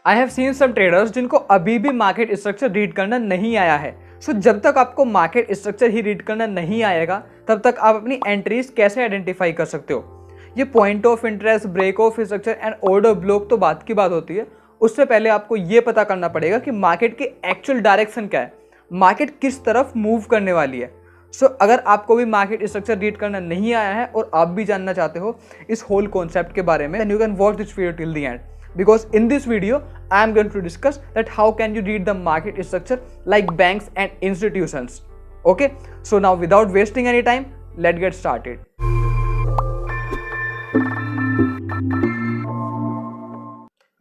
I have seen some traders जिनको अभी भी मार्केट स्ट्रक्चर रीड करना नहीं आया है। सो जब तक आपको मार्केट स्ट्रक्चर ही रीड करना नहीं आएगा तब तक आप अपनी एंट्रीज कैसे आइडेंटिफाई कर सकते हो। ये point of interest, break of structure and order block तो बात की बात होती है। उससे पहले आपको ये पता करना पड़ेगा कि मार्केट की एक्चुअल डायरेक्शन क्या है, मार्केट किस तरफ मूव करने वाली है। सो अगर आपको भी मार्केट स्ट्रक्चर रीड करना नहीं आया है और आप भी जानना चाहते हो इस होल कॉन्सेप्ट के बारे में, then you can watch this video till the end. Because in this video, I am going to discuss that how can you read the market structure like banks and institutions. Okay, so now without wasting any time, let's get started.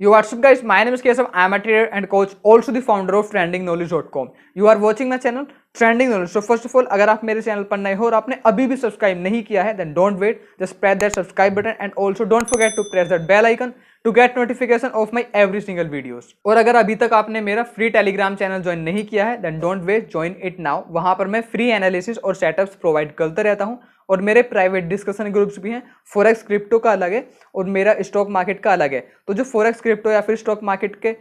Yo, what's up guys, my name is Kesav, I am a trader and coach, also the founder of trendingknowledge.com. You are watching my channel Trending Knowledge. So first of all, अगर आप मेरे channel पर नए हो और आपने अभी भी सब्सक्राइब नहीं किया है, then don't wait, just press that subscribe button and also don't forget to press that bell icon to get notification of my every single videos. और अगर अभी तक आपने मेरा फ्री टेलीग्राम चैनल ज्वाइन नहीं किया है, then don't wait, join it now. वहां पर मैं फ्री एनालिसिस और सेटअप्स प्रोवाइड करता रहता हूँ और मेरे प्राइवेट डिस्कशन ग्रुप्स भी हैं। फॉरेक्स क्रिप्टो का अलग है और मेरा स्टॉक मार्केट का अलग है। तो जो फॉरेक्स क्रिप्टो या फिर स्टॉक मार्केट के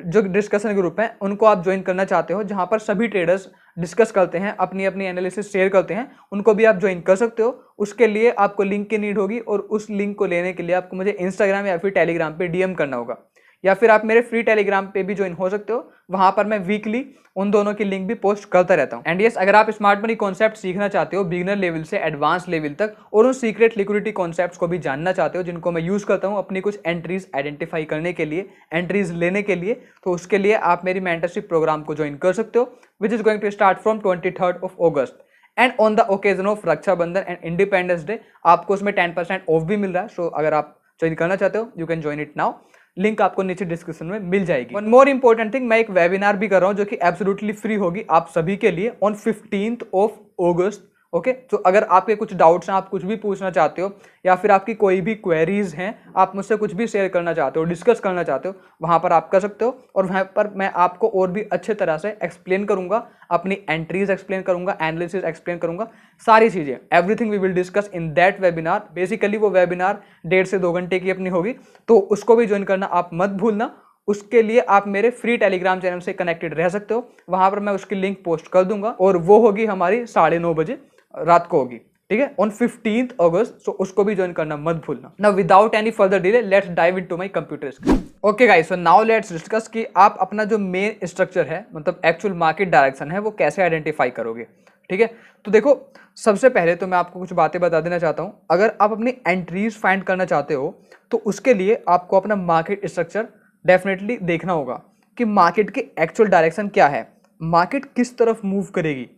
जो डिस्कशन ग्रुप हैं उनको आप ज्वाइन करना चाहते हो, जहां पर सभी ट्रेडर्स डिस्कस करते हैं, अपनी अपनी एनालिसिस शेयर करते हैं, उनको भी आप ज्वाइन कर सकते हो। उसके लिए आपको लिंक की नीड होगी और उस लिंक को लेने के लिए आपको मुझे इंस्टाग्राम या फिर टेलीग्राम पे डीएम करना होगा, या फिर आप मेरे फ्री टेलीग्राम पे भी ज्वाइन हो सकते हो। वहां पर मैं वीकली उन दोनों की लिंक भी पोस्ट करता रहता हूं। एंड यस, अगर आप स्मार्ट मनी कॉन्सेप्ट सीखना चाहते हो बिगिनर लेवल से एडवांस लेवल तक और उन सीक्रेट लिक्विडिटी कॉन्सेप्ट्स को भी जानना चाहते हो जिनको मैं यूज करता हूं अपनी कुछ एंट्रीज आइडेंटिफाई करने के लिए, एंट्रीज लेने के लिए, तो उसके लिए आप मेरी मेंटरशिप प्रोग्राम को ज्वाइन कर सकते हो, which is going to start from 23rd of August and on the occasion of Rakshabandhan and independence day आपको उसमें 10% ऑफ भी मिल रहा है। सो अगर आप ज्वाइन करना चाहते हो, you can join it now, link आपको नीचे डिस्क्रिप्शन में मिल जाएगी। वन मोर इंपॉर्टेंट थिंग, मैं एक वेबिनार भी कर रहा हूं जो कि एब्सोल्युटली फ्री होगी आप सभी के लिए on 15th of August. Okay, तो अगर आपके कुछ डाउट्स हैं, आप कुछ भी पूछना चाहते हो या फिर आपकी कोई भी क्वेरीज हैं, आप मुझसे कुछ भी शेयर करना चाहते हो, डिस्कस करना चाहते हो, वहां पर आप कर सकते हो। और वहां पर मैं आपको और भी अच्छे तरह से एक्सप्लेन करूंगा, अपनी एंट्रीज एक्सप्लेन करूंगा, एनालिसिस एक्सप्लेन करूंगा, सारी चीजें, everything we will discuss in that webinar. Basically वो वेबिनार 1.5 से 2 घंटे की अपनी होगी, तो उसको भी ज्वाइन करना आप मत भूलना। उसके लिए आप मेरे फ्री टेलीग्राम चैनल से कनेक्टेड रह सकते हो, वहां पर मैं उसकी लिंक पोस्ट कर दूंगा और वो होगी हमारी 9:30 बजे रात को होगी, ठीक है, ऑन 15th August. सो उसको भी ज्वाइन करना मत भूलना। Now without any further delay let's dive into my computer screen. Okay guys, so now let's discuss कि आप अपना जो मेन स्ट्रक्चर है, मतलब एक्चुअल मार्केट डायरेक्शन है, वो कैसे आइडेंटिफाई करोगे। ठीक है, तो देखो, सबसे पहले तो मैं आपको कुछ बातें बता देना चाहता हूं। अगर आप अपनी एंट्रीज फाइंड करना चाहते हो तो उसके लिए आपको अपना मार्केट स्ट्रक्चर डेफिनेटली देखना होगा कि मार्केट की एक्चुअल डायरेक्शन क्या है, मार्केट किस तरफ मूव करेगी।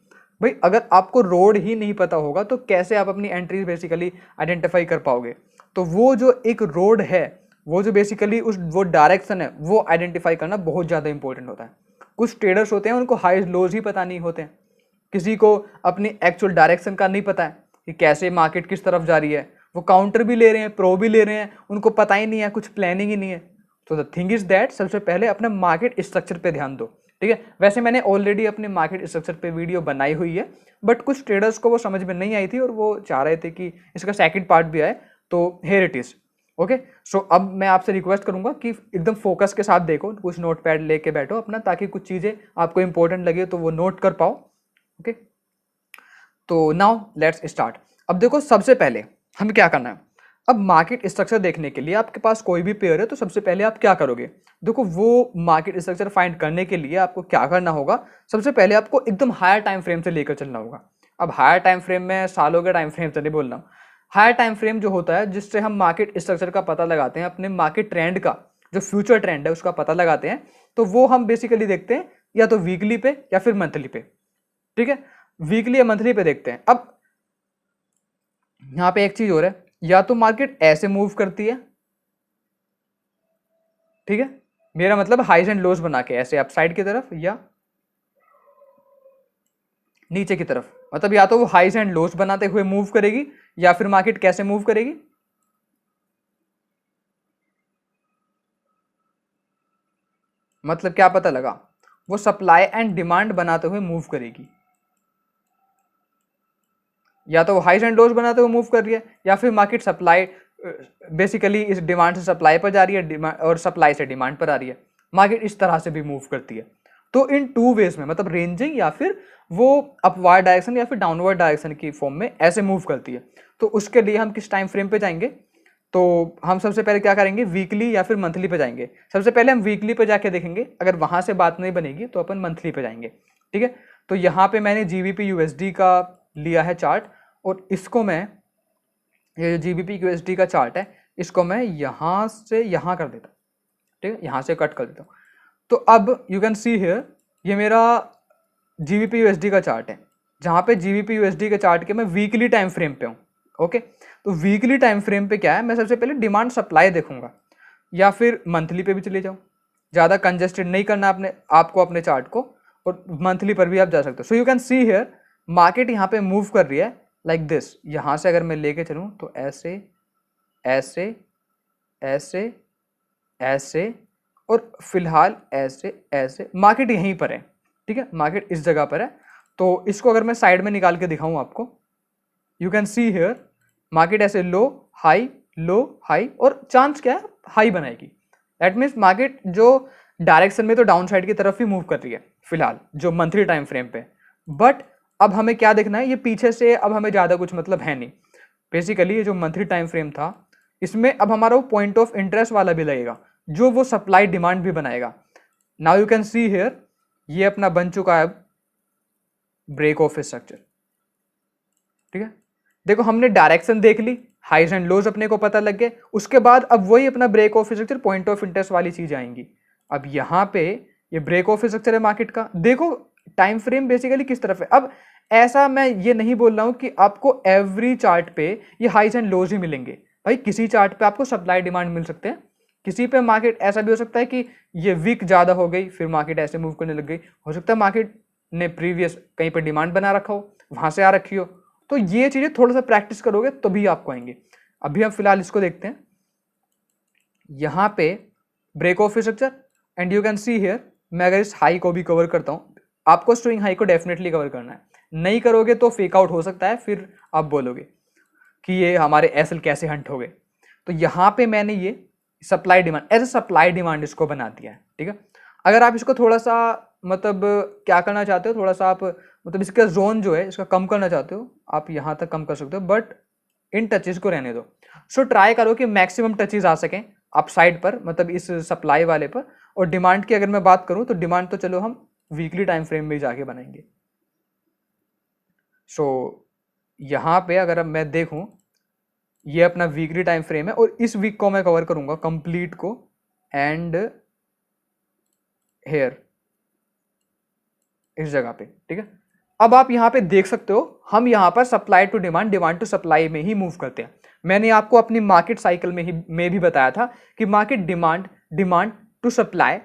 भाई, अगर आपको रोड ही नहीं पता होगा तो कैसे आप अपनी एंट्रीज बेसिकली आइडेंटिफाई कर पाओगे। तो वो जो एक रोड है, वो जो बेसिकली वो डायरेक्शन है, वो आइडेंटिफाई करना बहुत ज़्यादा इंपॉर्टेंट होता है। कुछ ट्रेडर्स होते हैं उनको हाई लोज ही पता नहीं होते हैं, किसी को अपनी एक्चुअल डायरेक्शन का नहीं पता है कि कैसे मार्केट किस तरफ जा रही है, वो काउंटर भी ले रहे हैं, प्रो भी ले रहे हैं, उनको पता ही नहीं है, कुछ प्लानिंग ही नहीं है। तो द थिंग इज दैट सबसे पहले अपने मार्केट स्ट्रक्चर पे ध्यान दो, ठीक है। वैसे मैंने ऑलरेडी अपने मार्केट स्ट्रक्चर पे वीडियो बनाई हुई है, बट कुछ ट्रेडर्स को वो समझ में नहीं आई थी और वो चाह रहे थे कि इसका सेकंड पार्ट भी आए, तो हियर इट इज। ओके, सो अब मैं आपसे रिक्वेस्ट करूंगा कि एकदम फोकस के साथ देखो, कुछ नोट पैड लेके बैठो अपना, ताकि कुछ चीजें आपको इंपॉर्टेंट लगे तो वो नोट कर पाओ। ओके, तो नाउ लेट्स स्टार्ट। अब देखो, सबसे पहले हमें क्या करना है। अब मार्केट स्ट्रक्चर देखने के लिए आपके पास कोई भी पेयर है तो सबसे पहले आप क्या करोगे। देखो, वो मार्केट स्ट्रक्चर फाइंड करने के लिए आपको क्या करना होगा, सबसे पहले आपको एकदम हायर टाइम फ्रेम से लेकर चलना होगा। अब हायर टाइम फ्रेम में सालों के टाइम फ्रेम से नहीं बोल रहा हूँ, हायर टाइम फ्रेम जो होता है जिससे हम मार्केट स्ट्रक्चर का पता लगाते हैं, अपने मार्केट ट्रेंड का जो फ्यूचर ट्रेंड है उसका पता लगाते हैं, तो वो हम बेसिकली देखते हैं या तो वीकली पे या फिर मंथली पे। ठीक है, वीकली या मंथली पे देखते हैं। अब यहाँ पे एक चीज हो रहा है, या तो मार्केट ऐसे मूव करती है, ठीक है, मेरा मतलब हाइज एंड लोज बना के ऐसे अपसाइड की तरफ या नीचे की तरफ, मतलब या तो वो हाइज एंड लोज बनाते हुए मूव करेगी या फिर मार्केट कैसे मूव करेगी, मतलब क्या पता लगा, वो सप्लाई एंड डिमांड बनाते हुए मूव करेगी। या तो वो हाइज एंड लोज बनाते हुए मूव कर रही है या फिर मार्केट सप्लाई बेसिकली इस डिमांड से सप्लाई पर जा रही है और सप्लाई से डिमांड पर आ रही है। मार्केट इस तरह से भी मूव करती है। तो इन टू वेज में, मतलब रेंजिंग या फिर वो अपवर्ड डायरेक्शन या फिर डाउनवर्ड डायरेक्शन की फॉर्म में ऐसे मूव करती है। तो उसके लिए हम किस टाइम फ्रेम पे जाएंगे? तो हम सबसे पहले क्या करेंगे, वीकली या फिर मंथली पे जाएंगे। सबसे पहले हम वीकली पे जाके देखेंगे, अगर वहां से बात नहीं बनेगी तो अपन मंथली पे जाएंगे। ठीक है, तो यहाँ पे मैंने जीबीपी यूएसडी का लिया है चार्ट, और इसको मैं, ये जो जीबीपी यूएसडी का चार्ट है, इसको मैं यहाँ से यहाँ कर देता हूँ। ठीक है, यहाँ से कट कर देता हूँ। तो अब यू कैन सी हियर, ये मेरा जीबीपी यूएसडी का चार्ट है, जहाँ पे जीबीपी यूएसडी के चार्ट के मैं वीकली टाइम फ्रेम पे हूँ। ओके, तो वीकली टाइम फ्रेम पे क्या है, मैं सबसे पहले डिमांड सप्लाई देखूंगा, या फिर मंथली पे भी चले जाऊँ, ज़्यादा कंजेस्टेड नहीं करना अपने आपको अपने चार्ट को, और मंथली पर भी आप जा सकते हो। So you can see here, market यहाँ पे मूव कर रही है लाइक दिस। यहाँ से अगर मैं लेके चलूँ तो ऐसे ऐसे ऐसे ऐसे, और फिलहाल ऐसे ऐसे, मार्केट यहीं पर है। ठीक है, मार्केट इस जगह पर है। तो इसको अगर मैं साइड में निकाल के दिखाऊं आपको, you can see here, market ऐसे लो हाई, और चांस क्या है, हाई बनाएगी। दैट मीन्स मार्केट जो डायरेक्शन में तो डाउन साइड की तरफ ही मूव कर रही है फिलहाल, जो मंथली टाइम फ्रेम पे। बट अब हमें क्या देखना है, ये पीछे से अब हमें ज़्यादा कुछ मतलब है नहीं। बेसिकली ये जो मंथली टाइम फ्रेम था, इसमें अब हमारा वो पॉइंट ऑफ इंटरेस्ट वाला भी लगेगा, जो वो सप्लाई डिमांड भी बनाएगा। Now you can see here, ये अपना बन चुका है ब्रेक ऑफ स्ट्रक्चर। ठीक है, देखो हमने डायरेक्शन देख ली, हाइज एंड लोज अपने को पता लग गए, उसके बाद अब वही अपना break of structure, point of interest वाली चीज आएंगी। अब यहाँ पे ये ब्रेक ऑफ स्ट्रक्चर है मार्केट का, देखो टाइम फ्रेम बेसिकली किस तरफ है। अब ऐसा मैं ये नहीं बोल रहा हूं कि आपको एवरी चार्ट पे ये हाइज एंड लोज ही मिलेंगे। भाई किसी चार्ट पे आपको सप्लाई डिमांड मिल सकते हैं, किसी पे मार्केट ऐसा भी हो सकता है कि ये वीक ज्यादा हो गई, फिर मार्केट ऐसे मूव करने लग गई। हो सकता है मार्केट ने प्रीवियस कहीं पर डिमांड बना रखा हो, वहां से आ रखी हो। तो ये चीजें थोड़ा सा प्रैक्टिस करोगे तो भी आपको आएंगे। अभी हम फिलहाल इसको देखते हैं, यहां पे break of structure, and you can see here, मैं अगर इस हाई को भी कवर करता हूं, आपको स्विंग हाई को डेफिनेटली कवर करना है। नहीं करोगे तो फेक आउट हो सकता है, फिर आप बोलोगे कि ये हमारे एसएल कैसे हंट हो गए। तो यहां पे मैंने ये supply demand, as a supply demand इसको बना दिया है। ठीक है, अगर आप इसको थोड़ा सा मतलब क्या करना चाहते हो, थोड़ा सा आप मतलब इसका जोन जो है इसका कम करना चाहते हो, आप यहाँ तक कम कर सकते हो, बट इन टचेस को रहने दो। सो ट्राई करो कि मैक्सिमम टचेस आ सकें अप साइड पर, मतलब इस सप्लाई वाले पर। और डिमांड की अगर मैं बात करूं तो डिमांड तो चलो हम वीकली टाइम फ्रेम में जाके बनाएंगे। सो यहाँ पे अगर मैं देखूं, ये अपना वीकली टाइम फ्रेम है, और इस वीक को मैं कवर करूंगा कंप्लीट को, एंड हेयर इस जगह पे। ठीक है, अब आप यहां पे देख सकते हो, हम यहां पर supply to demand, demand to supply में ही मूव करते हैं। मैंने आपको अपनी मार्केट साइकिल में भी बताया था कि market demand to supply,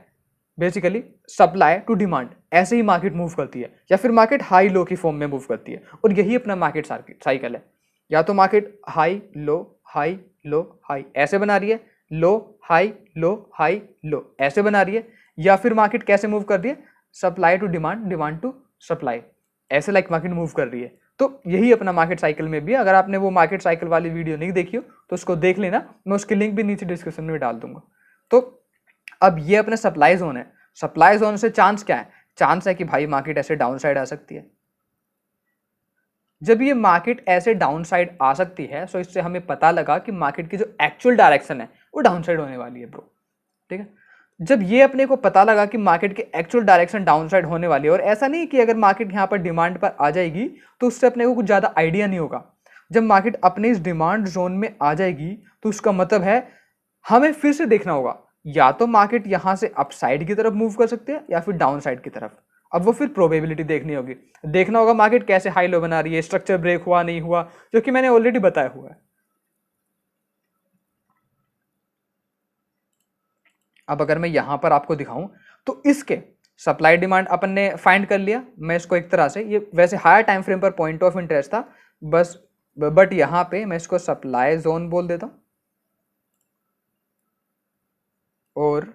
basically supply to demand, ऐसे ही मार्केट मूव करती है, या फिर मार्केट हाई लो की फॉर्म में मूव करती है। और यही अपना मार्केट साइकिल है, या तो मार्केट हाई लो हाई ऐसे बना रही है, लो हाई लो ऐसे बना रही है, या फिर मार्केट कैसे मूव कर रही है, supply to demand, demand to supply, ऐसे लाइक मार्केट मूव कर रही है। तो यही अपना मार्केट साइकिल में भी है। अगर आपने वो मार्केट साइकिल वाली वीडियो नहीं देखी हो तो उसको देख लेना, मैं उसकी लिंक भी नीचे डिस्क्रिप्शन में डाल दूंगा। तो अब ये अपना सप्लाई जोन है, सप्लाई जोन से चांस क्या है, चांस है कि भाई मार्केट ऐसे डाउन साइड आ सकती है। जब ये मार्केट ऐसे डाउन साइड आ सकती है, तो इससे हमें पता लगा कि मार्केट की जो एक्चुअल डायरेक्शन है वो डाउन साइड होने वाली है ब्रो। ठीक है, जब ये अपने को पता लगा कि मार्केट की एक्चुअल डायरेक्शन डाउन साइड होने वाली है, और ऐसा नहीं कि अगर मार्केट यहाँ पर डिमांड पर आ जाएगी तो उससे अपने को कुछ ज़्यादा आइडिया नहीं होगा। जब मार्केट अपने इस डिमांड जोन में आ जाएगी तो उसका मतलब है हमें फिर से देखना होगा, या तो मार्केट यहाँ से अप साइड की तरफ मूव कर सकते हैं या फिर डाउन साइड की तरफ। अब वो फिर प्रोबेबिलिटी देखनी होगी, देखना होगा मार्केट कैसे हाई लो बना रही है, स्ट्रक्चर ब्रेक हुआ नहीं हुआ, जो कि मैंने ऑलरेडी बताया हुआ है। अब अगर मैं यहां पर आपको दिखाऊं तो इसके सप्लाई डिमांड अपन ने फाइंड कर लिया। मैं इसको एक तरह से, ये वैसे हायर टाइम फ्रेम पर पॉइंट ऑफ इंटरेस्ट था बस, बट यहां पे मैं इसको सप्लाई जोन बोल देता हूं, और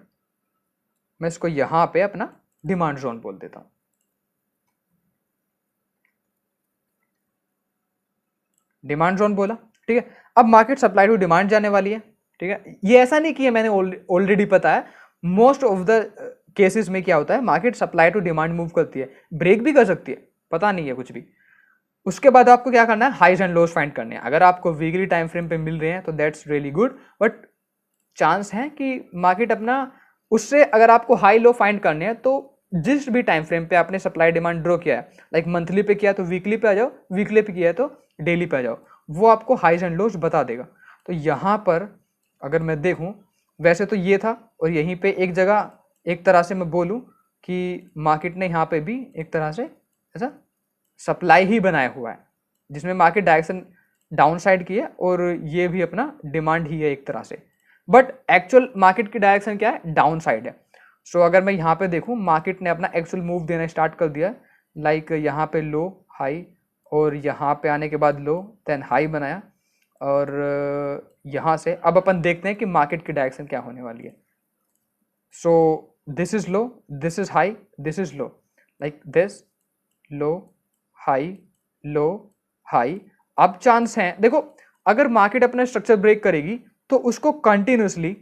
मैं इसको यहां पे अपना डिमांड जोन बोल देता हूं। डिमांड जोन बोला, ठीक है। अब मार्केट सप्लाई टू डिमांड जाने वाली है। ठीक है, ये ऐसा नहीं कि मैंने ऑलरेडी पता है, मोस्ट ऑफ द केसेस में क्या होता है, market supply to demand move करती है, ब्रेक भी कर सकती है, पता नहीं है कुछ भी। उसके बाद आपको क्या करना है, हाइज एंड लोज फाइंड करने हैं। अगर आपको वीकली टाइम फ्रेम पे मिल रहे हैं तो that's really good, but chance है कि मार्केट अपना उससे, अगर आपको हाई लो फाइंड करने हैं तो जिस भी टाइम फ्रेम पे आपने सप्लाई डिमांड ड्रॉ किया है, लाइक मंथली पे किया तो वीकली पे आ जाओ, वीकली पे किया है तो डेली पे आ जाओ, वो आपको हाइज एंड लोज बता देगा। तो यहाँ पर अगर मैं देखूँ, वैसे तो ये था, और यहीं पे एक जगह एक तरह से मैं बोलूँ कि मार्केट ने यहाँ पे भी एक तरह से ऐसा सप्लाई ही बनाया हुआ है, जिसमें मार्केट डायरेक्शन डाउन साइड की है, और ये भी अपना डिमांड ही है एक तरह से, बट एक्चुअल मार्केट की डायरेक्शन क्या है, डाउन साइड है। सो अगर मैं यहाँ पे देखूँ, मार्केट ने अपना एक्चुअल मूव देना स्टार्ट कर दिया, लाइक यहाँ पे लो हाई, और यहाँ पे आने के बाद लो देन हाई बनाया, और यहाँ से अब अपन देखते हैं कि मार्केट की डायरेक्शन क्या होने वाली है। So this is low, this is high, this is low, like this low high low high. अब चांस है, देखो अगर मार्केट अपना स्ट्रक्चर ब्रेक करेगी तो उसको कंटिन्यूसली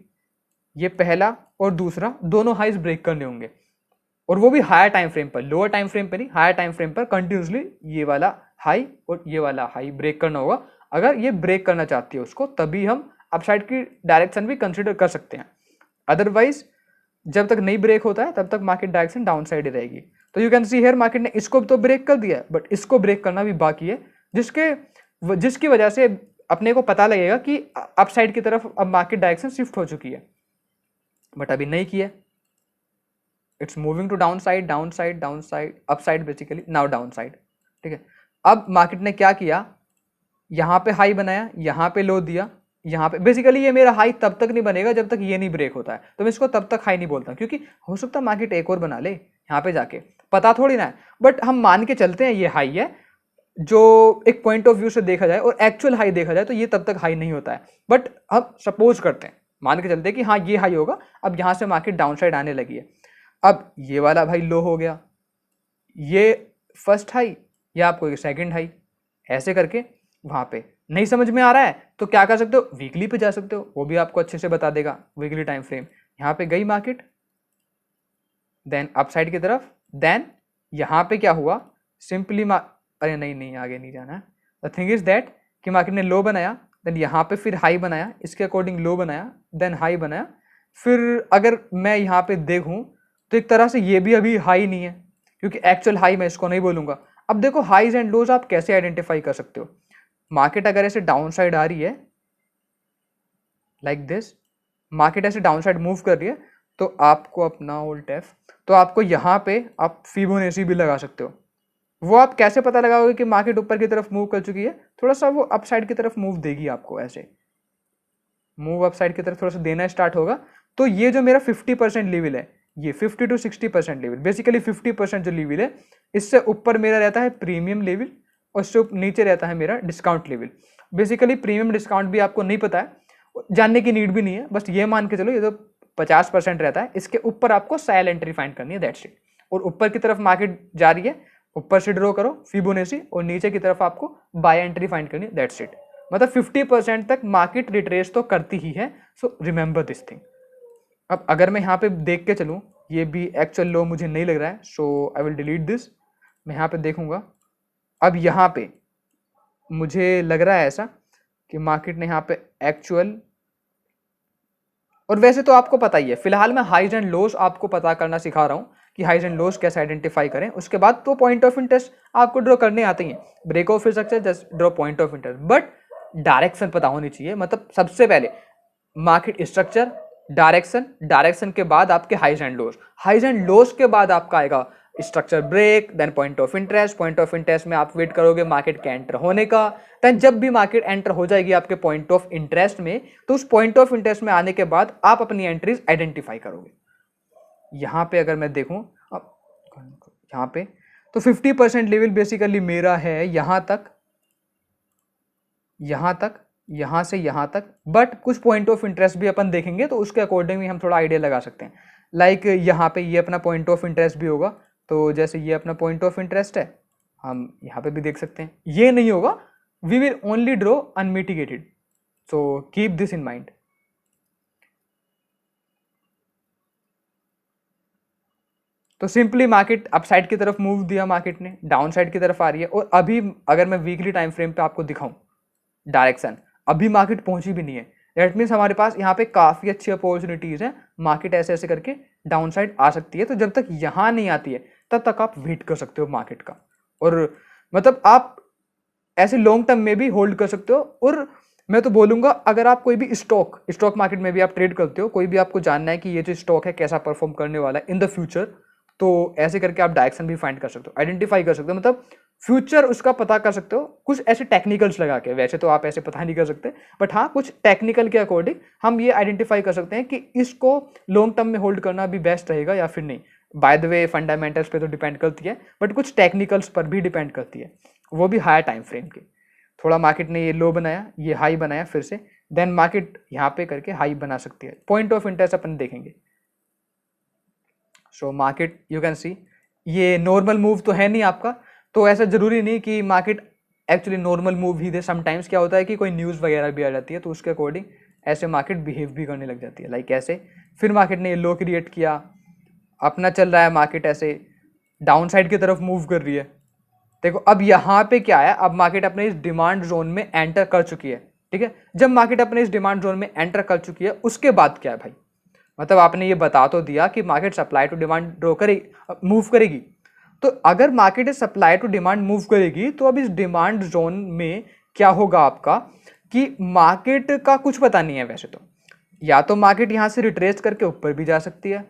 ये पहला और दूसरा दोनों हाइज ब्रेक करने होंगे, और वो भी हायर टाइम फ्रेम पर, लोअर टाइम फ्रेम पर नहीं, हायर टाइम फ्रेम पर कंटिन्यूसली ये वाला हाई और ये वाला हाई ब्रेक करना होगा। अगर ये ब्रेक करना चाहती है उसको, तभी हम अपसाइड की डायरेक्शन भी कंसिडर कर सकते हैं, अदरवाइज जब तक नहीं ब्रेक होता है तब तक मार्केट डायरेक्शन डाउन साइड ही रहेगी। तो you can see here market ने इसको तो ब्रेक कर दिया, बट इसको ब्रेक करना भी बाकी है, जिसकी वजह से अपने को पता लगेगा कि अपसाइड की तरफ अब मार्केट डायरेक्शन शिफ्ट हो चुकी है, बट अभी नहीं किया। It's moving to down side down side down side, up side basically, now down side. ठीक है, अब मार्केट ने क्या किया, यहाँ पे हाई बनाया, यहाँ पे लो दिया, यहाँ पे बेसिकली ये मेरा हाई तब तक नहीं बनेगा जब तक ये नहीं ब्रेक होता है, तो मैं इसको तब तक हाई नहीं बोलता, क्योंकि हो सकता है मार्केट एक और बना ले यहाँ पे जाके, पता थोड़ी ना है, बट हम मान के चलते हैं ये हाई है, जो एक पॉइंट ऑफ व्यू से देखा जाए और एक्चुअल हाई देखा जाए तो ये तब तक हाई नहीं होता है, बट हम सपोज करते हैं, मान के चलते हैं कि हाँ ये हाई होगा, अब यहाँ से मार्केट डाउन साइड आने लगी है। अब ये वाला भाई लो हो गया, ये फर्स्ट हाई, या आपको सेकंड हाई, ऐसे करके वहां पे नहीं समझ में आ रहा है तो क्या कर सकते हो, वीकली पे जा सकते हो, वो भी आपको अच्छे से बता देगा वीकली टाइम फ्रेम। यहाँ पे गई मार्केट, देन अपसाइड की तरफ, देन यहाँ पे क्या हुआ, सिंपली अरे नहीं नहीं आगे नहीं जाना है। द थिंग इज दैट कि मार्केट ने लो बनाया, देन यहाँ पे फिर हाई बनाया, इसके अकॉर्डिंग लो बनाया, देन हाई बनाया, फिर अगर मैं यहाँ पे देखूँ तो एक तरह से ये भी अभी हाई नहीं है, क्योंकि एक्चुअल हाई मैं इसको नहीं बोलूंगा। अब देखो हाईज एंड लोज आप कैसे आइडेंटिफाई कर सकते हो, मार्केट अगर ऐसे डाउन साइड आ रही है लाइक दिस, मार्केट ऐसे डाउन साइड मूव कर रही है, तो आपको अपना ओल्ड एफ, तो आपको यहाँ पे आप फिबोनाची भी लगा सकते हो। वो आप कैसे पता लगाओगे कि मार्केट ऊपर की तरफ मूव कर चुकी है, थोड़ा सा वो अप साइड की तरफ मूव देगी आपको, ऐसे मूव अप साइड की तरफ थोड़ा सा देना स्टार्ट होगा, तो ये जो मेरा 50% लेवल है, ये 50 to 60% लेवल, बेसिकली 50% जो लेवल है, इससे ऊपर मेरा रहता है प्रीमियम लेवल, और उससे नीचे रहता है मेरा discount level. Basically premium discount भी आपको नहीं पता है, जानने की नीड भी नहीं है, बस ये मान के चलो ये तो 50% रहता है, इसके ऊपर आपको सेल एंट्री फाइंड करनी है, दैट्स इट। और ऊपर की तरफ मार्केट जा रही है, ऊपर से ड्रॉ करो फिबोनाची, और नीचे की तरफ आपको बाय एंट्री फाइंड करनी है, दैट्स इट। मतलब 50% तक मार्केट रिट्रेस तो करती ही है, सो रिमेंबर दिस थिंग। अब अगर मैं यहाँ पे देख के चलूँ, ये भी एक्चुअल लो मुझे नहीं लग रहा है, सो आई विल डिलीट दिस। मैं यहाँ पे देखूंगा, अब यहाँ पे मुझे लग रहा है ऐसा कि मार्केट ने यहाँ पे एक्चुअल, और वैसे तो आपको पता ही है, फिलहाल मैं हाइज एंड लोज आपको पता करना सिखा रहा हूँ कि हाइज एंड लोज कैसे आइडेंटिफाई करें, उसके बाद तो पॉइंट ऑफ इंटरेस्ट आपको ड्रॉ करने आते हैं, break of structure just draw point of interest, but direction पता होनी चाहिए। मतलब सबसे पहले मार्केट स्ट्रक्चर, डायरेक्शन, डायरेक्शन के बाद आपके highs and lows, highs and lows के बाद आपका आएगा structure break, then point of interest, point of interest में आप वेट करोगे मार्केट के एंटर होने का, देन जब भी मार्केट एंटर हो जाएगी आपके पॉइंट ऑफ इंटरेस्ट में, तो उस पॉइंट ऑफ इंटरेस्ट में आने के बाद आप अपनी एंट्रीज आइडेंटिफाई करोगे। यहाँ पे अगर मैं देखूं, यहाँ पे तो 50% लेवल बेसिकली मेरा है यहाँ तक, यहाँ तक, यहाँ से यहाँ तक, बट कुछ पॉइंट ऑफ इंटरेस्ट भी अपन देखेंगे तो उसके अकॉर्डिंग भी हम थोड़ा आइडिया लगा सकते हैं। लाइक यहाँ पे ये अपना पॉइंट ऑफ इंटरेस्ट भी होगा, तो जैसे ये अपना पॉइंट ऑफ इंटरेस्ट है, हम यहाँ पे भी देख सकते हैं, ये नहीं होगा, we will only draw unmitigated, so keep this in mind. तो सिंपली मार्केट अपसाइड की तरफ मूव दिया, मार्केट ने डाउन साइड की तरफ आ रही है। और अभी अगर मैं वीकली टाइम फ्रेम पे आपको दिखाऊं डायरेक्शन, अभी मार्केट पहुंची भी नहीं है। दैट मीन्स हमारे पास यहाँ पे काफ़ी अच्छी अपॉर्चुनिटीज़ है, मार्केट ऐसे ऐसे करके डाउन साइड आ सकती है। तो जब तक यहाँ नहीं आती है तब तक आप वेट कर सकते हो मार्केट का, और मतलब आप ऐसे लॉन्ग टर्म में भी होल्ड कर सकते हो। और मैं तो बोलूँगा अगर आप कोई भी स्टॉक मार्केट में भी आप ट्रेड करते हो, कोई भी आपको जानना है कि ये जो स्टॉक है कैसा परफॉर्म करने वाला है इन द फ्यूचर, तो ऐसे करके आप डायरेक्शन भी फाइंड कर सकते हो, आइडेंटिफाई कर सकते हो, मतलब फ्यूचर उसका पता कर सकते हो कुछ ऐसे टेक्निकल्स लगा के। वैसे तो आप ऐसे पता नहीं कर सकते, बट हाँ कुछ टेक्निकल के अकॉर्डिंग हम ये आइडेंटिफाई कर सकते हैं कि इसको लॉन्ग टर्म में होल्ड करना भी बेस्ट रहेगा या फिर नहीं। बाय द वे फंडामेंटल्स पे तो डिपेंड करती है, बट कुछ टेक्निकल्स पर भी डिपेंड करती है, वो भी हायर टाइम फ्रेम के। थोड़ा मार्केट ने ये लो बनाया, ये हाई बनाया फिर से, देन मार्केट यहाँ पे करके हाई बना सकती है। पॉइंट ऑफ इंटरेस्ट अपन देखेंगे। सो मार्केट यू कैन सी ये नॉर्मल मूव तो है नहीं आपका, तो ऐसा जरूरी नहीं कि मार्केट एक्चुअली नॉर्मल मूव ही दे। समटाइम्स क्या होता है कि कोई न्यूज़ वगैरह भी आ जाती है, तो उसके अकॉर्डिंग ऐसे मार्केट बिहेव भी करने लग जाती है, लाइक ऐसे। फिर मार्केट ने ये लो क्रिएट किया, अपना चल रहा है, मार्केट ऐसे डाउन साइड की तरफ मूव कर रही है। देखो अब यहाँ पे क्या है, अब मार्केट अपने इस डिमांड जोन में एंटर कर चुकी है, ठीक है। जब मार्केट अपने इस डिमांड जोन में एंटर कर चुकी है उसके बाद क्या है भाई, मतलब आपने ये बता तो दिया कि market supply to demand draw करेगी, मूव करेगी। तो अगर market supply to demand move करेगी तो अब इस डिमांड जोन में क्या होगा आपका कि मार्केट का कुछ पता नहीं है वैसे तो, या तो मार्केट यहाँ से रिट्रेस करके ऊपर भी जा सकती है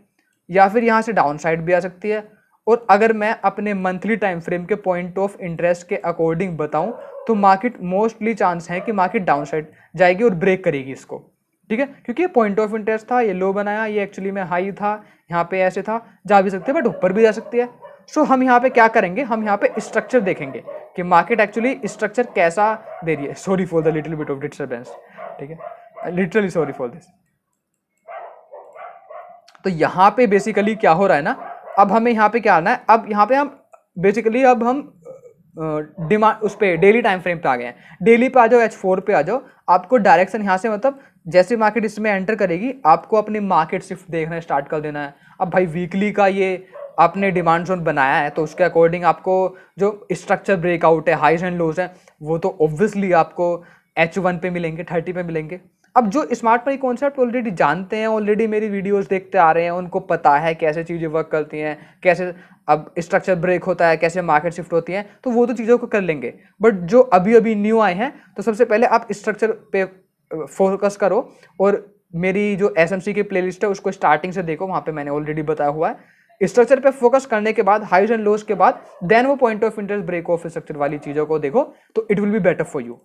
या फिर यहाँ से डाउन साइड भी आ सकती है। और अगर मैं अपने मंथली टाइम फ्रेम के पॉइंट ऑफ इंटरेस्ट के अकॉर्डिंग बताऊं तो मार्केट मोस्टली चांस है कि मार्केट डाउन साइड जाएगी और ब्रेक करेगी इसको, ठीक है। क्योंकि ये पॉइंट ऑफ इंटरेस्ट था, ये लो बनाया, ये एक्चुअली में हाई था, यहाँ पे ऐसे था, जा भी सकती है बट ऊपर भी जा सकती है। सो हम यहाँ पे क्या करेंगे, हम यहाँ पे स्ट्रक्चर देखेंगे कि मार्केट एक्चुअली स्ट्रक्चर कैसा दे रही है। Sorry for the little bit of disturbance, ठीक है, लिटरली सॉरी फॉर दिस। तो यहाँ पे बेसिकली क्या हो रहा है ना, अब हमें यहाँ पे क्या आना है, अब यहाँ पे हम बेसिकली अब हम डिमांड उस पर डेली टाइम फ्रेम पे आ गए हैं। डेली पे आ जाओ, H4 पे आ जाओ। आपको डायरेक्शन यहाँ से, मतलब जैसे मार्केट इसमें एंटर करेगी आपको अपनी मार्केट शिफ्ट देखना स्टार्ट कर देना है। अब भाई वीकली का ये आपने डिमांड जोन बनाया है तो उसके अकॉर्डिंग आपको जो स्ट्रक्चर ब्रेकआउट है, हाइज एंड लोज है, वो तो ऑब्वियसली आपको H1 पे मिलेंगे, 30 पे मिलेंगे। अब जो स्मार्ट मनी कॉन्सेप्ट ऑलरेडी जानते हैं, ऑलरेडी मेरी वीडियोस देखते आ रहे हैं, उनको पता है कैसे चीज़ें वर्क करती हैं, कैसे अब स्ट्रक्चर ब्रेक होता है, कैसे मार्केट शिफ्ट होती है, तो वो तो चीज़ों को कर लेंगे। बट जो अभी अभी न्यू आए हैं तो सबसे पहले आप स्ट्रक्चर पे फोकस करो। और मेरी जो SMC की प्लेलिस्ट है उसको स्टार्टिंग से देखो, वहाँ पे मैंने ऑलरेडी बताया हुआ है। स्ट्रक्चर पे फोकस करने के बाद, हाइज एंड लोज के बाद, देन वो point of interest break of structure वाली चीज़ों को देखो, तो it will be better for you.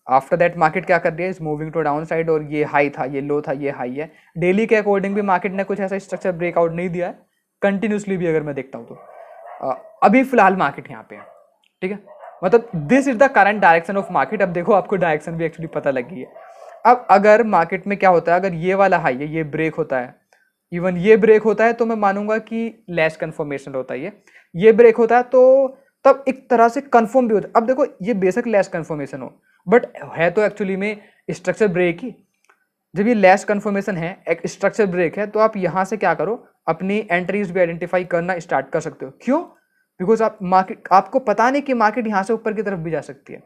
After that market क्या कर रही है, is moving to down side, और ये हाई था, ये लो था, ये हाई है। डेली के अकॉर्डिंग भी मार्केट ने कुछ ऐसा स्ट्रक्चर ब्रेकआउट नहीं दिया है कंटिन्यूसली भी अगर मैं देखता हूँ तो। अभी फिलहाल मार्केट यहाँ पे है, ठीक है, मतलब this is the current direction of market. अब देखो आपको डायरेक्शन भी एक्चुअली पता लग गई है। अब अगर मार्केट में क्या होता है, अगर ये वाला हाई है, ये ब्रेक होता है, इवन ये ब्रेक होता है, तो मैं मानूंगा कि लेस कन्फर्मेशन होता है। ये ब्रेक होता है तो तब एक तरह से कंफर्म भी होता है। अब देखो ये बेशक लेस कन्फर्मेशन हो बट है तो एक्चुअली में स्ट्रक्चर ब्रेक ही। जब ये लेस कन्फर्मेशन है, एक स्ट्रक्चर ब्रेक है, तो आप यहाँ से क्या करो, अपनी एंट्रीज भी आइडेंटिफाई करना स्टार्ट कर सकते हो। क्यों? बिकॉज आप मार्केट, आपको पता नहीं कि मार्केट यहाँ से ऊपर की तरफ भी जा सकती है।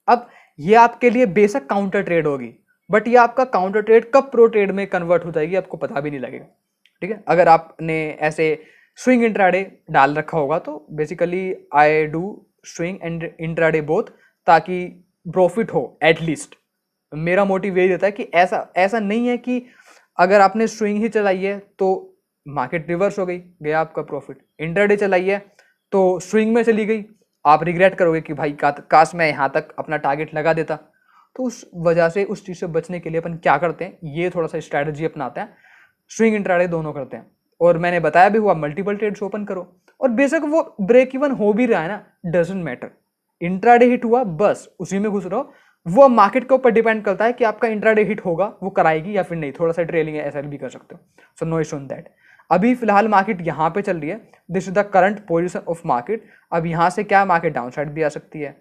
अब ये आपके लिए बेशक काउंटर ट्रेड होगी, बट ये आपका काउंटर ट्रेड कब प्रो ट्रेड में कन्वर्ट हो जाएगी आपको पता भी नहीं लगेगा, ठीक है। अगर आपने ऐसे स्विंग इंट्राडे डाल रखा होगा तो basically I do swing and intraday both, ताकि प्रॉफिट हो एटलीस्ट। मेरा मोटिव यही रहता है कि ऐसा नहीं है कि अगर आपने स्विंग ही चलाई है तो मार्केट रिवर्स हो गई, गया आपका प्रॉफिट। इंट्राडे चलाई है तो स्विंग में चली गई, आप रिग्रेट करोगे कि भाई काश मैं यहाँ तक अपना टारगेट लगा देता। तो उस वजह से उस चीज़ से बचने के लिए अपन क्या करते हैं, ये थोड़ा सा स्ट्रैटेजी अपनाते हैं, स्विंग इंट्राडे दोनों करते हैं। और मैंने बताया भी हुआ, मल्टीपल ट्रेड्स ओपन करो, और बेशक वो ब्रेक इवन हो भी रहा है ना, डजंट मैटर। इंट्राडे हिट हुआ बस उसी में घुस रहो। वो मार्केट के ऊपर डिपेंड करता है कि आपका इंट्राडे हिट होगा, वो कराएगी या फिर नहीं। थोड़ा सा ट्रेलिंग ऐसा भी कर सकते हो, so no issue on that. अभी फिलहाल मार्केट यहाँ पे चल रही है, this is the current position of market. अब यहाँ से क्या मार्केट डाउन साइड भी आ सकती है,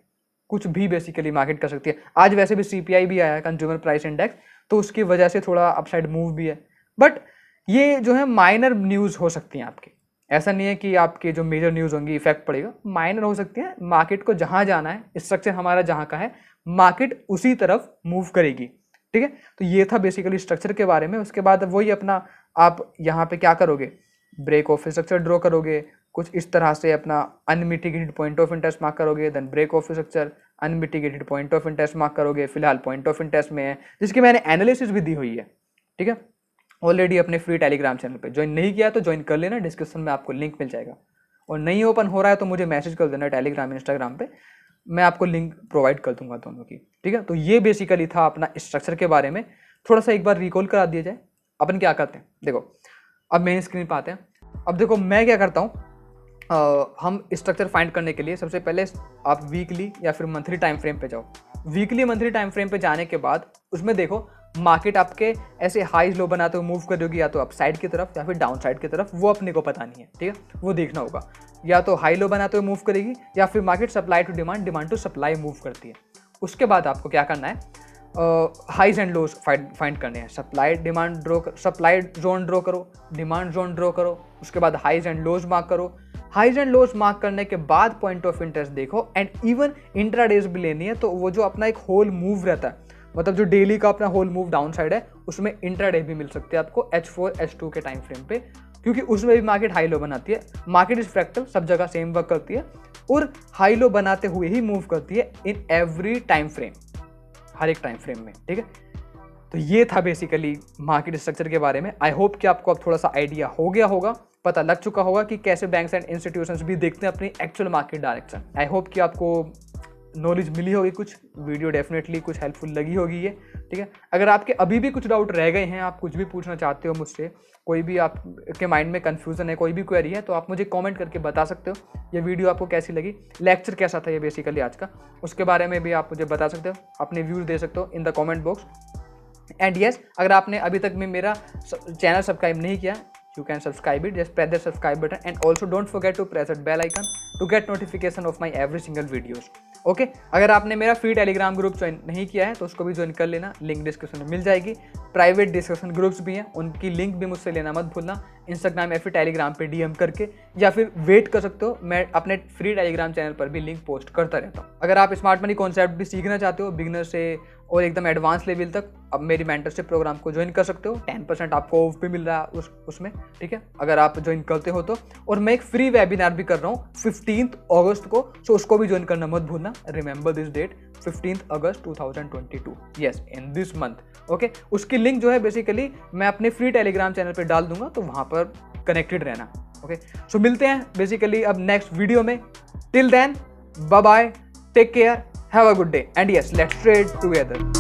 कुछ भी बेसिकली मार्केट कर सकती है। आज वैसे भी CPI भी आया है, कंज्यूमर प्राइस इंडेक्स, तो उसकी वजह से थोड़ा अपसाइड मूव भी है। बट ये जो है माइनर न्यूज़ हो सकती हैं आपकी, ऐसा नहीं है कि आपके जो मेजर न्यूज़ होंगी इफेक्ट पड़ेगा, माइनर हो सकती है। मार्केट को जहाँ जाना है, स्ट्रक्चर हमारा जहाँ का है, मार्केट उसी तरफ मूव करेगी, ठीक है। तो ये था बेसिकली स्ट्रक्चर के बारे में। उसके बाद वही अपना आप यहाँ पे क्या करोगे, ब्रेक ऑफ स्ट्रक्चर ड्रॉ करोगे, कुछ इस तरह से अपना unmitigated point of interest mark करोगे, then break of structure, unmitigated point of interest mark करोगे। फिलहाल पॉइंट ऑफ इंटरेस्ट में है, जिसकी मैंने एनालिसिस भी दी हुई है, ठीक है, ऑलरेडी अपने फ्री टेलीग्राम चैनल पे। ज्वाइन नहीं किया तो ज्वाइन कर लेना, डिस्क्रिप्शन में आपको लिंक मिल जाएगा। और नहीं ओपन हो रहा है तो मुझे मैसेज कर देना टेलीग्राम इंस्टाग्राम पे, मैं आपको लिंक प्रोवाइड कर दूंगा दोनों की, ठीक है। तो ये बेसिकली था अपना स्ट्रक्चर के बारे में। थोड़ा सा एक बार रिकॉल करा दिया जाए, अपन क्या करते हैं। देखो अब मेन स्क्रीन पर आते हैं। अब देखो मैं क्या करता हूँ, हम स्ट्रक्चर फाइंड करने के लिए सबसे पहले आप वीकली या फिर मंथली टाइम फ्रेम पे जाओ। वीकली मंथली टाइम फ्रेम पे जाने के बाद उसमें देखो मार्केट आपके ऐसे हाई लो बनाते हुए मूव करेगी, या तो अप साइड की तरफ या फिर डाउन साइड की तरफ, वो अपने को पता नहीं है, ठीक है, वो देखना होगा। या तो हाई लो बनाते हुए मूव करेगी, या फिर market supply to demand, demand to supply move करती है। उसके बाद आपको क्या करना है, हाइज एंड लोज फाइंड करने हैं। Supply demand draw, supply zone draw करो, डिमांड जोन ड्रॉ करो, उसके बाद हाइज एंड लोज मार्क करो। हाइज एंड लोज मार्क करने के बाद पॉइंट ऑफ इंटरेस्ट देखो, एंड इवन इंट्राडेज भी लेनी है। तो वो जो अपना एक होल मूव रहता है, मतलब जो डेली का अपना होल मूव डाउन साइड है, उसमें इंट्राडे भी मिल सकती है आपको H4 H2 के टाइम फ्रेम पे, क्योंकि उसमें भी मार्केट हाई लो बनाती है। मार्केट इज फ्रैक्टल, सब जगह सेम वर्क करती है और हाई लो बनाते हुए ही मूव करती है इन एवरी टाइम फ्रेम, हर एक टाइम फ्रेम में, ठीक है। तो ये था बेसिकली मार्केट स्ट्रक्चर के बारे में। आई होप कि आपको अब थोड़ा सा आइडिया हो गया होगा, पता लग चुका होगा कि कैसे बैंक्स एंड इंस्टीट्यूशंस भी देखते हैं अपनी actual market direction. I hope कि आपको नॉलेज मिली होगी, कुछ वीडियो डेफिनेटली कुछ हेल्पफुल लगी होगी ये, ठीक है। अगर आपके अभी भी कुछ डाउट रह गए हैं, आप कुछ भी पूछना चाहते हो मुझसे, कोई भी आपके माइंड में कन्फ्यूजन है, कोई भी क्वेरी है, तो आप मुझे कमेंट करके बता सकते हो। ये वीडियो आपको कैसी लगी, लेक्चर कैसा था ये बेसिकली आज का, उसके बारे में भी आप मुझे बता सकते हो, अपने व्यूज़ दे सकते हो in the comment box. And yes, अगर आपने अभी तक में मेरा चैनल सब्सक्राइब नहीं किया, you can subscribe it, just press the subscribe button and also don't forget to press that bell icon to get notification of my every single videos. Okay, अगर आपने मेरा फ्री टेलीग्राम ग्रुप ज्वाइन नहीं किया है तो उसको भी join कर लेना, लिंक डिस्क्रिप्शन में मिल जाएगी। प्राइवेट डिस्कशन ग्रुप्स भी हैं, उनकी लिंक भी मुझसे लेना मत भूलना, इंस्टाग्राम या फिर टेलीग्राम पे डीएम करके, या फिर वेट कर सकते हो, मैं अपने फ्री टेलीग्राम चैनल पर भी लिंक पोस्ट करता रहता हूँ। अगर आप स्मार्ट मनी कॉन्सेप्ट भी सीखना चाहते हो बिगिनर से और एकदम एडवांस लेवल तक, अब मेरी मेंटरशिप प्रोग्राम को ज्वाइन कर सकते हो। 10% आपको ऑफ भी मिल रहा है उसमें, ठीक है, अगर आप ज्वाइन करते हो तो। और मैं एक फ्री वेबिनार भी कर रहा हूँ 15 अगस्त को, सो उसको भी ज्वाइन करना मत भूलना। रिमेंबर दिस डेट, 15 अगस्त 2022, yes, in this month, okay. उसकी लिंक जो है बेसिकली मैं अपने फ्री टेलीग्राम चैनल पर डाल दूंगा, तो वहाँ पर कनेक्टेड रहना, ओके। सो मिलते हैं बेसिकली अब नेक्स्ट वीडियो में। Till then, bye bye, take care, have a good day, and yes, let's trade together.